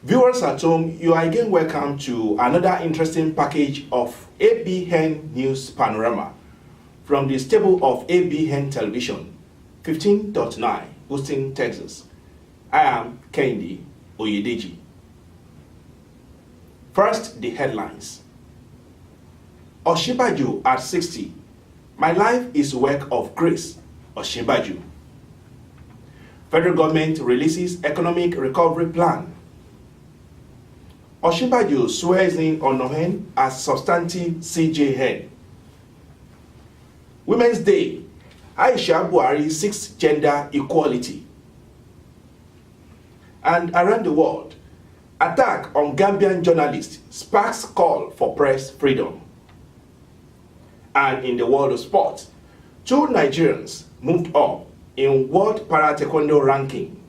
Viewers at home, you are again welcome to another interesting package of ABN News Panorama from the stable of ABN Television, 15.9, Houston, Texas. I am Kendi Oyedeji. First, the headlines. Osinbajo at 60. My life is work of grace. Osinbajo. Federal government releases economic recovery plan. Osinbajo swears in Onohen as substantive CJ head. Women's Day. Aisha Buhari seeks gender equality. And around the world, attack on Gambian journalist sparks call for press freedom. And in the world of sports, 2 Nigerians moved up in World Para Taekwondo ranking.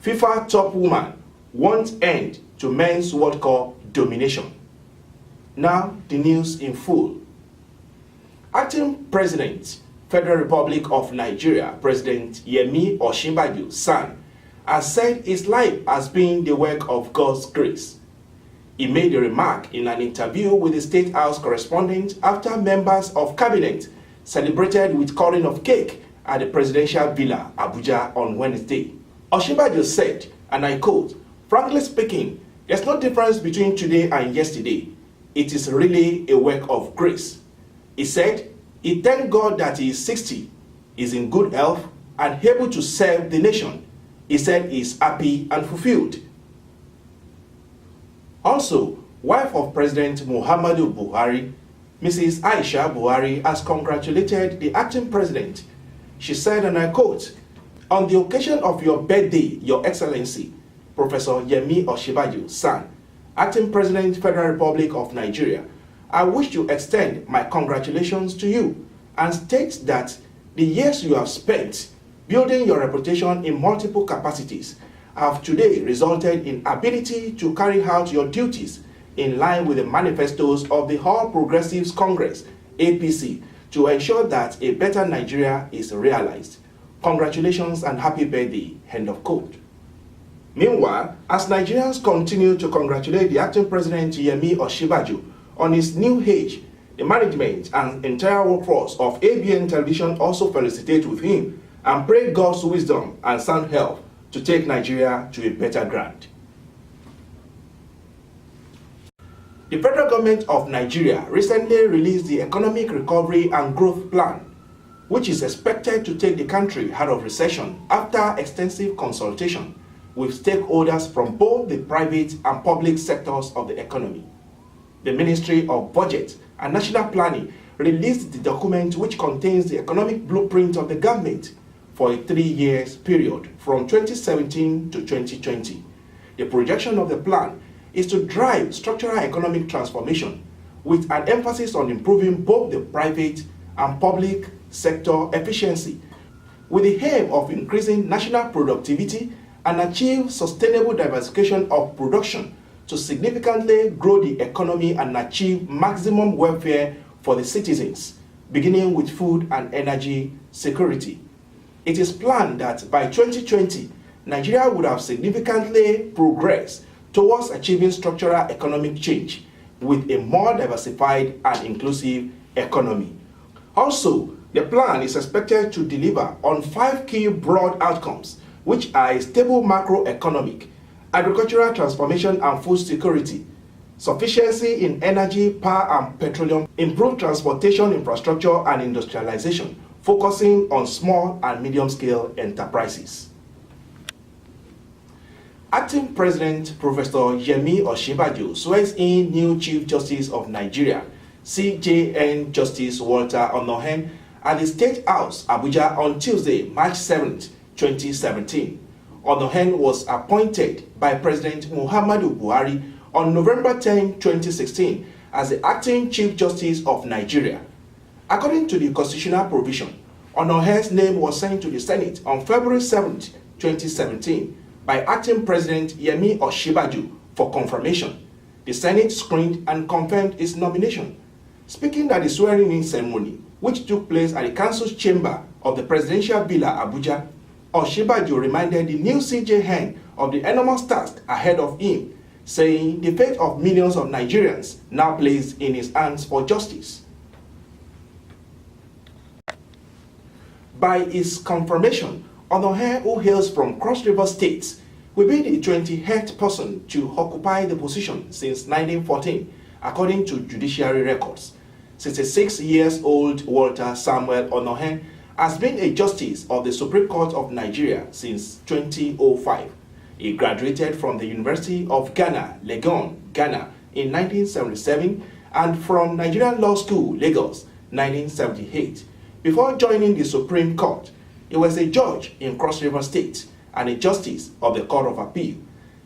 FIFA top woman wants end to men's World Cup domination. Now the news in full. Acting President, Federal Republic of Nigeria, President Yemi Osinbajo's son, has said his life has been the work of God's grace. He made the remark in an interview with the State House correspondent after members of cabinet celebrated with cutting of cake at the presidential villa, Abuja, on Wednesday. Osinbajo said, and I quote, "Frankly speaking, there's no difference between today and yesterday. It is really a work of grace." He said he thanked God that he is 60, is in good health, and able to serve the nation. He said he is happy and fulfilled. Also, wife of President Muhammadu Buhari, Mrs. Aisha Buhari, has congratulated the acting president. She said, and I quote, "On the occasion of your birthday, Your Excellency, Professor Yemi Osinbajo's son, acting president, Federal Republic of Nigeria, I wish to extend my congratulations to you and state that the years you have spent building your reputation in multiple capacities have today resulted in ability to carry out your duties in line with the manifestos of the All Progressives Congress, APC, to ensure that a better Nigeria is realized. Congratulations and happy birthday." End of quote. Meanwhile, as Nigerians continue to congratulate the acting president Yemi Osinbajo on his new age, the management and entire workforce of ABN Television also felicitate with him and pray God's wisdom and sound health to take Nigeria to a better ground. The federal government of Nigeria recently released the Economic Recovery and Growth Plan, which is expected to take the country out of recession after extensive consultation with stakeholders from both the private and public sectors of the economy. The Ministry of Budget and National Planning released the document, which contains the economic blueprint of the government for a 3-year period from 2017 to 2020. The projection of the plan is to drive structural economic transformation with an emphasis on improving both the private and public sector efficiency, with the aim of increasing national productivity and achieve sustainable diversification of production to significantly grow the economy and achieve maximum welfare for the citizens, beginning with food and energy security. It is planned that by 2020, Nigeria would have significantly progressed towards achieving structural economic change with a more diversified and inclusive economy. Also, the plan is expected to deliver on 5 key broad outcomes, which are a stable macroeconomic, agricultural transformation and food security, sufficiency in energy, power and petroleum, improved transportation infrastructure and industrialization, focusing on small and medium-scale enterprises. Acting President Professor Yemi Osinbajo swears in new Chief Justice of Nigeria, CJN Justice Walter Onohen, at the State House, Abuja, on Tuesday, March 7, 2017. Onohen was appointed by President Muhammadu Buhari on November 10, 2016, as the Acting Chief Justice of Nigeria. According to the constitutional provision, Onohen's name was sent to the Senate on February 7, 2017, by Acting President Yemi Osinbajo for confirmation. The Senate screened and confirmed his nomination. Speaking at the swearing-in ceremony, which took place at the Council's chamber of the Presidential Villa, Abuja, Osinbajo reminded the new CJN of the enormous task ahead of him, saying the fate of millions of Nigerians now plays in his hands for justice. By his confirmation, Onohe, who hails from Cross River State, will be the 28th person to occupy the position since 1914, according to judiciary records. 66-year-old Walter Samuel Onohe has been a justice of the Supreme Court of Nigeria since 2005. He graduated from the University of Ghana, Legon, Ghana in 1977 and from Nigerian Law School, Lagos, 1978. Before joining the Supreme Court, he was a judge in Cross River State and a justice of the Court of Appeal.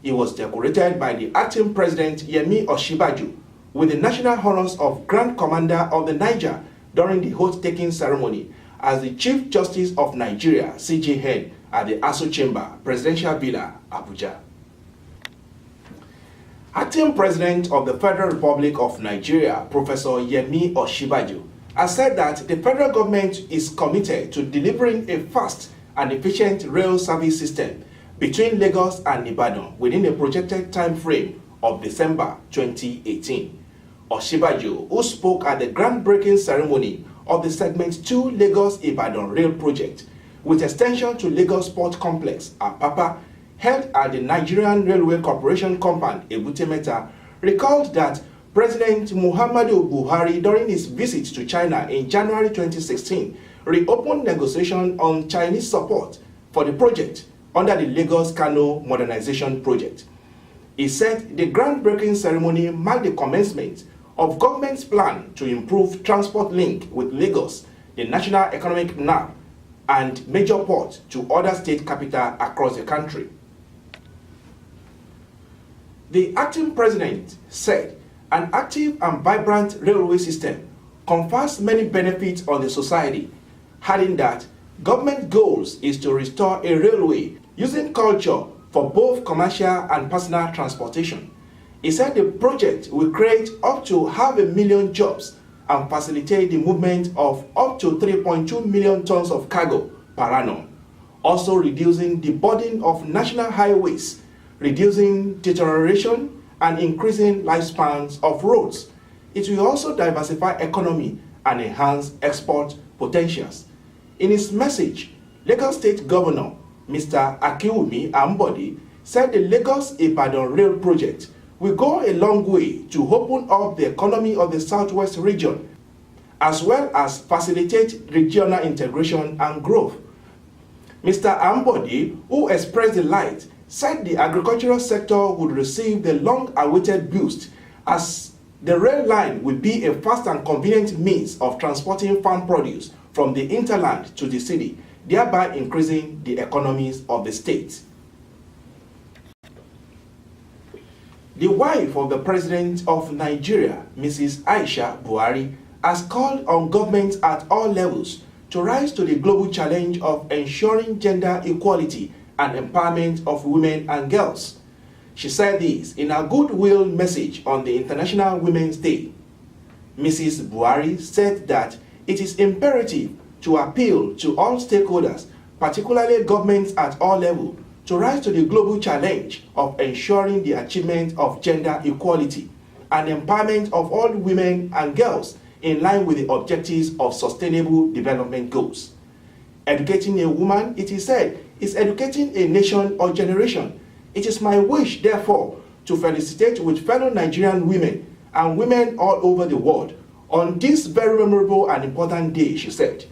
He was decorated by the acting president Yemi Osinbajo with the national honors of Grand Commander of the Niger during the oath-taking ceremony as the Chief Justice of Nigeria, CJN, at the Aso Chamber, Presidential Villa, Abuja. Acting President of the Federal Republic of Nigeria, Professor Yemi Osinbajo, has said that the federal government is committed to delivering a fast and efficient rail service system between Lagos and Ibadan within a projected time frame of December 2018. Osinbajo, who spoke at the groundbreaking ceremony of the Segment 2 Lagos-Ibadan Rail Project, with extension to Lagos Port Complex, Apapa, held at the Nigerian Railway Corporation compound, Ebute Metta, recalled that President Muhammadu Buhari, during his visit to China in January 2016, reopened negotiations on Chinese support for the project under the Lagos-Kano Modernization Project. He said the groundbreaking ceremony marked the commencement of government's plan to improve transport link with Lagos, the national economic nerve and major port, to other state capitals across the country. The acting president said an active and vibrant railway system confers many benefits on the society, adding that government goals is to restore a railway using culture for both commercial and personal transportation. He said the project will create up to 500,000 jobs and facilitate the movement of up to 3.2 million tons of cargo per annum, also reducing the burden of national highways, reducing deterioration and increasing lifespans of roads. It will also diversify economy and enhance export potentials. In his message, Lagos State Governor Mr. Akiwumi Ambode said the Lagos-Ibadan Rail Project will go a long way to open up the economy of the Southwest region, as well as facilitate regional integration and growth. Mr. Ambode, who expressed delight, said the agricultural sector would receive the long-awaited boost, as the rail line will be a fast and convenient means of transporting farm produce from the hinterland to the city, thereby increasing the economies of the state. The wife of the President of Nigeria, Mrs. Aisha Buhari, has called on governments at all levels to rise to the global challenge of ensuring gender equality and empowerment of women and girls. She said this in a goodwill message on the International Women's Day. Mrs. Buhari said that it is imperative to appeal to all stakeholders, particularly governments at all levels, to rise to the global challenge of ensuring the achievement of gender equality and empowerment of all women and girls in line with the objectives of Sustainable Development Goals. Educating a woman, it is said, is educating a nation or generation. It is my wish, therefore, to felicitate with fellow Nigerian women and women all over the world on this very memorable and important day, she said.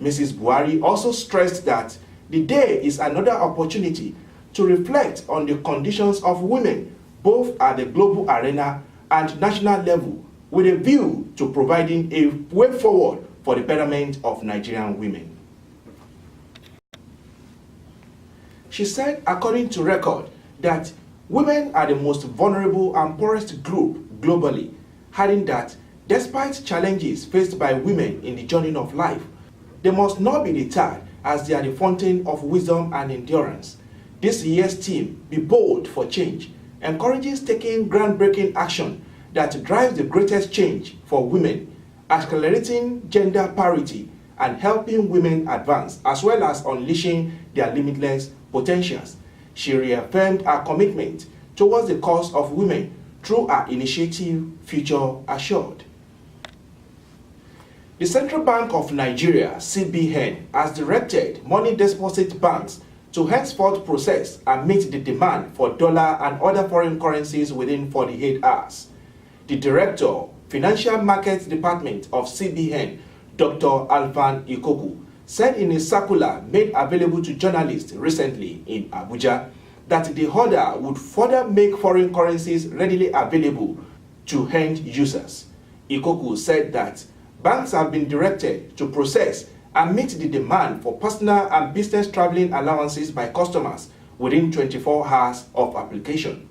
Mrs. Buhari also stressed that the day is another opportunity to reflect on the conditions of women, both at the global arena and national level, with a view to providing a way forward for the betterment of Nigerian women. She said, according to record, that women are the most vulnerable and poorest group globally, adding that despite challenges faced by women in the journey of life, they must not be deterred, as they are the fountain of wisdom and endurance. This year's theme, Be Bold for Change, encourages taking groundbreaking action that drives the greatest change for women, accelerating gender parity and helping women advance, as well as unleashing their limitless potentials. She reaffirmed her commitment towards the cause of women through her initiative, Future Assured. The Central Bank of Nigeria, CBN, has directed money deposit banks to henceforth process and meet the demand for dollar and other foreign currencies within 48 hours. The Director, Financial Markets Department of CBN, Dr. Alvan Ikoku, said in a circular made available to journalists recently in Abuja that the order would further make foreign currencies readily available to end users. Ikoku said that banks have been directed to process and meet the demand for personal and business traveling allowances by customers within 24 hours of application.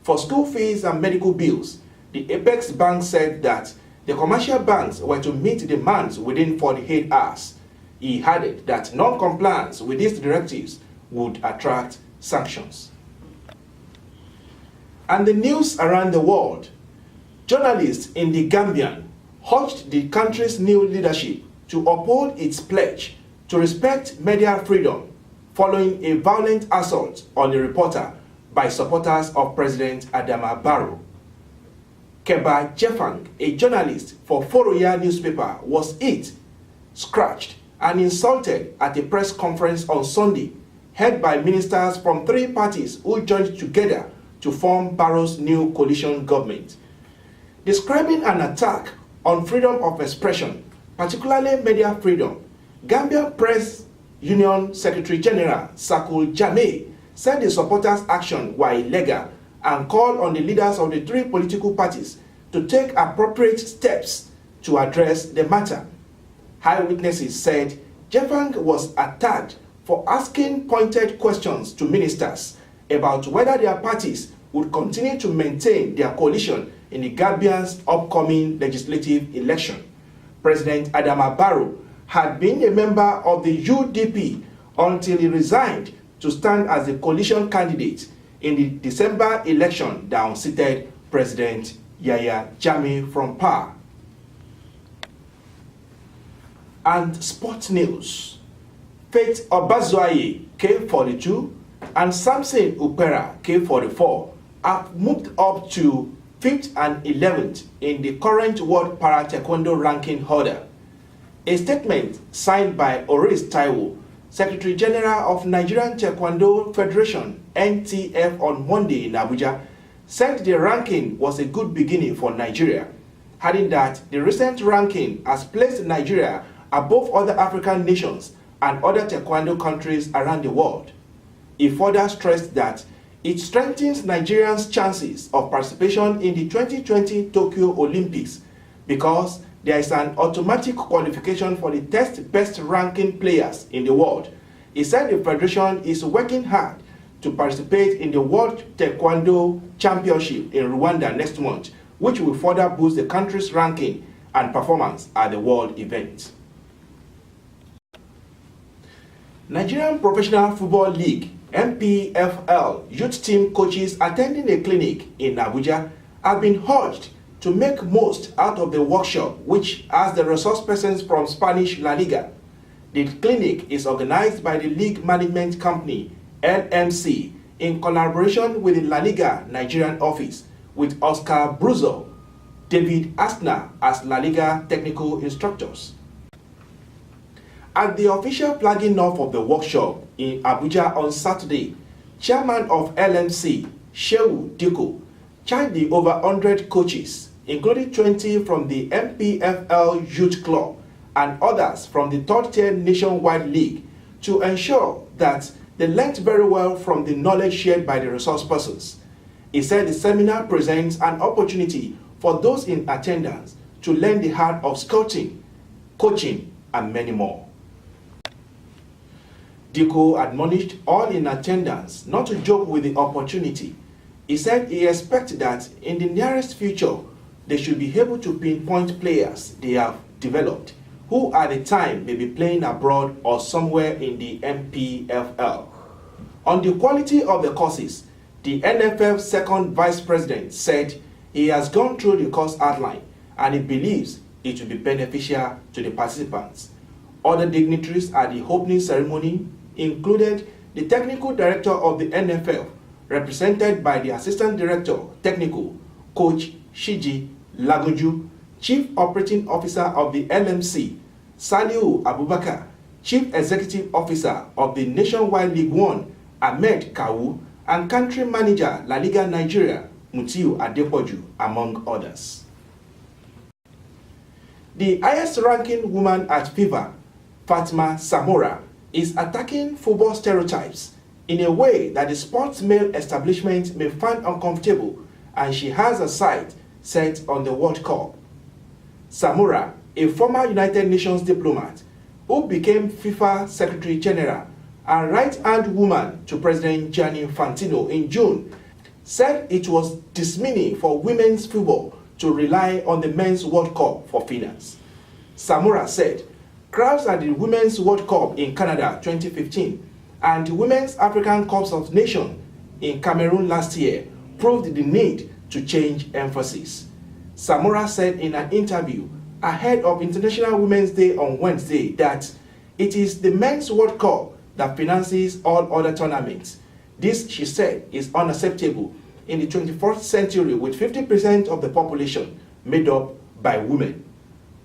For school fees and medical bills, the Apex Bank said that the commercial banks were to meet demands within 48 hours. He added that non-compliance with these directives would attract sanctions. And the news around the world. Journalists in the Gambia urged the country's new leadership to uphold its pledge to respect media freedom following a violent assault on a reporter by supporters of President Adama Barrow. Keba Jefang, a journalist for Foroya newspaper, was hit, scratched, and insulted at a press conference on Sunday, held by ministers from 3 parties who joined together to form Barrow's new coalition government. Describing an attack on freedom of expression, particularly media freedom, Gambia Press Union Secretary General Sakul Jameh said the supporters' action were illegal and called on the leaders of the 3 political parties to take appropriate steps to address the matter. Eyewitnesses said Jefang was attacked for asking pointed questions to ministers about whether their parties would continue to maintain their coalition in the Gambia's upcoming legislative election. President Adama Barrow had been a member of the UDP until he resigned to stand as the coalition candidate in the December election that unseated President Yahya Jammeh from power. And sports news. Faith Obazoaye, K42, and Samson Upera, K44, have moved up to 5th and 11th in the current World Para Taekwondo ranking order. A statement signed by Oris Taiwo, Secretary General of Nigerian Taekwondo Federation (NTF) on Monday in Abuja, said the ranking was a good beginning for Nigeria, adding that the recent ranking has placed Nigeria above other African nations and other Taekwondo countries around the world. He further stressed that it strengthens Nigerians' chances of participation in the 2020 Tokyo Olympics because there is an automatic qualification for the 10th best ranking players in the world. He said the federation is working hard to participate in the World Taekwondo Championship in Rwanda next month, which will further boost the country's ranking and performance at the world event. Nigerian Professional Football League (NPFL) youth team coaches attending a clinic in Abuja have been urged to make most out of the workshop, which has the resource persons from Spanish La Liga. The clinic is organized by the league management company LMC in collaboration with the La Liga Nigerian office, with Oscar Bruzo, David Asner as La Liga technical instructors. At the official flagging off of the workshop in Abuja on Saturday, Chairman of LMC, Shehu Diko, charged the over 100 coaches, including 20 from the MPFL Youth Club and others from the third-tier nationwide league, to ensure that they learnt very well from the knowledge shared by the resource persons. He said the seminar presents an opportunity for those in attendance to learn the art of scouting, coaching, and many more. Diko admonished all in attendance not to joke with the opportunity. He said he expects that in the nearest future, they should be able to pinpoint players they have developed who at the time may be playing abroad or somewhere in the MPFL. On the quality of the courses, the NFF second vice president said he has gone through the course outline and he believes it will be beneficial to the participants. Other dignitaries at the opening ceremony included the technical director of the NFL, represented by the assistant director technical, Coach Shiji Lagunju, Chief Operating Officer of the LMC, Saliu Abubakar, Chief Executive Officer of the Nationwide League One, Ahmed Kawu, and Country Manager La Liga Nigeria, Mutiu Adepoju, among others. The highest-ranking woman at FIFA, Fatma Samora, is attacking football stereotypes in a way that the sports male establishment may find uncomfortable, and she has her sight set on the World Cup. Samora, a former United Nations diplomat who became FIFA Secretary General and right-hand woman to President Gianni Infantino in June, said it was dismaying for women's football to rely on the Men's World Cup for finance. Samora said crowds at the Women's World Cup in Canada 2015 and the Women's African Cups of Nations in Cameroon last year proved the need to change emphasis. Samora said in an interview ahead of International Women's Day on Wednesday that it is the Men's World Cup that finances all other tournaments. This, she said, is unacceptable in the 21st century with 50% of the population made up by women.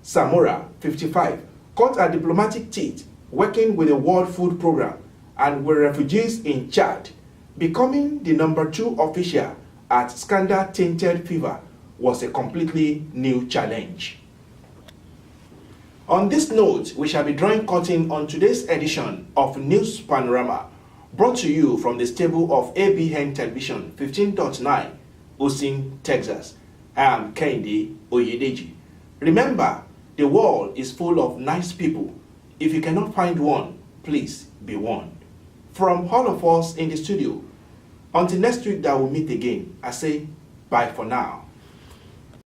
Samora, 55, cut her diplomatic teeth working with the World Food Programme and with refugees in Chad. Becoming the #2 official at scandal-tainted FIFA was a completely new challenge. On this note, we shall be drawing curtain on today's edition of News Panorama, brought to you from the stable of ABN Television 15.9, Austin, Texas. I am Kehinde Oyedeji. Remember, the world is full of nice people. If you cannot find one, please be one. From all of us in the studio, until next week that we'll meet again, I say bye for now.